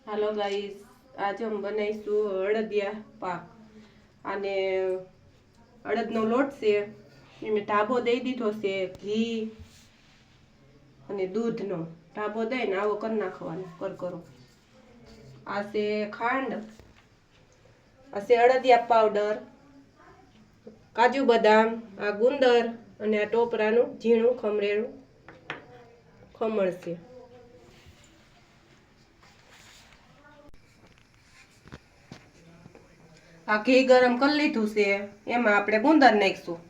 હાલો guys, આજે हम બનાવીશું અડદિયા પાક। અને અડદનો લોટ છે, એને ઢાબો દઈ દીધો છે, ઘી અને દૂધનો ઢાબો દઈને આવો કરી નાખવાનો કરકરો। આ છે ખાંડ, આ છે અડદિયા પાવડર, કાજુ બદામ, આ ગુંદર અને આ ટોપરાનું ઝીણું ખમરેલું ખમણ છે। આ ઘી ગરમ કરી લીધું છે, એમાં આપણે ગુંદર નાખીશું।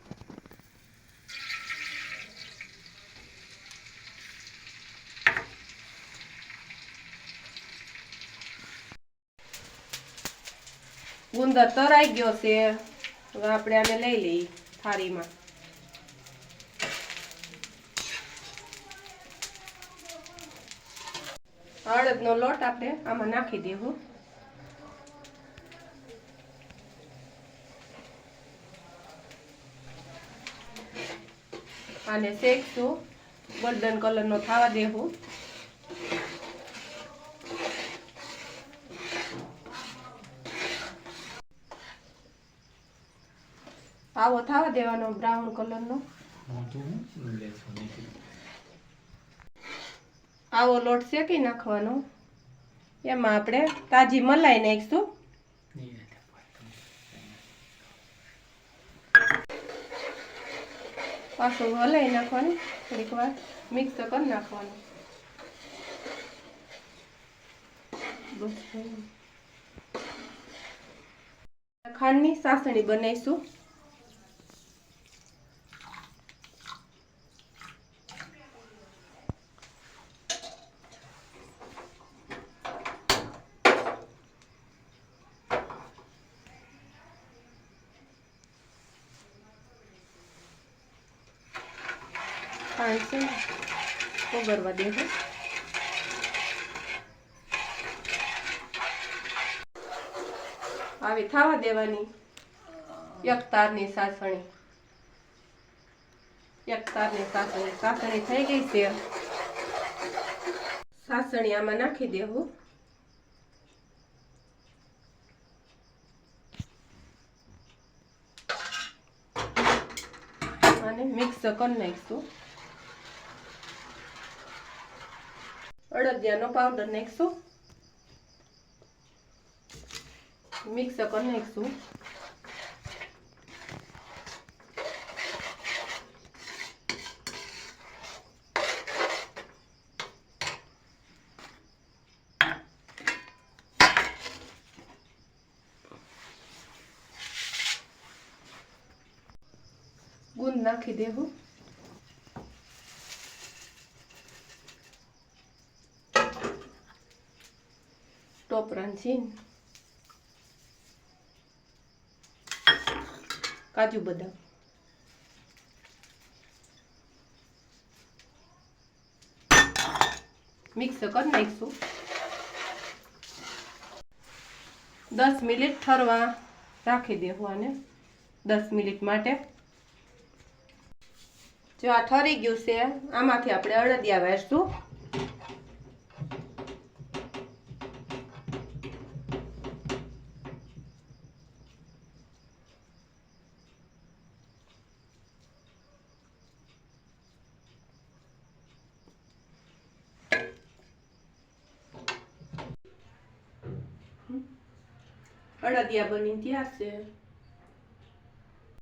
ગુંદર તરાઈ ગયો છે, હવે આપણે આને લઈ લઈએ થાળીમાં। અડદનો લોટ આપણે આમાં નાખી દેવું। આને શેકશું, ગોલ્ડન કલરનો થવા દેવું। આવો થવા દેવાનો બ્રાઉન કલરનો। આવો લોટ શેકી નાખવાનો, એમાં આપણે તાજી મલાઈ નાખીશું। પાછું હલાવી નાખવાનું, થોડીક વાર મિક્સ કરી નાખવાનું। બસ ખાંડની ચાસણી બનાવીશું। ખાંડ છે ઓગળવા દેવું। આવી થવા દેવાની એક તારની ચાસણી। એક તારની ચાસણી થઈ ગઈ છે, ચાસણી આમાં નાખી દેવું। અને મિક્સ કરી નાખીશું। અડદિયાનો પાવડર નાખીશું, મિક્સ કરી નાખીશું। ગુંદ નાખી દેવું। ટોપરાનું છીણ, કાજુ બદામ, મિક્સ કરી નાખીશું। 10 મિનિટ ઠરવા રાખી દેવું આને, 10 મિનિટ માટે। જો આ ઠરી ગયું છે, આમાંથી આપણે અડદિયા વાળશું। અડદિયા બની તૈયાર છે।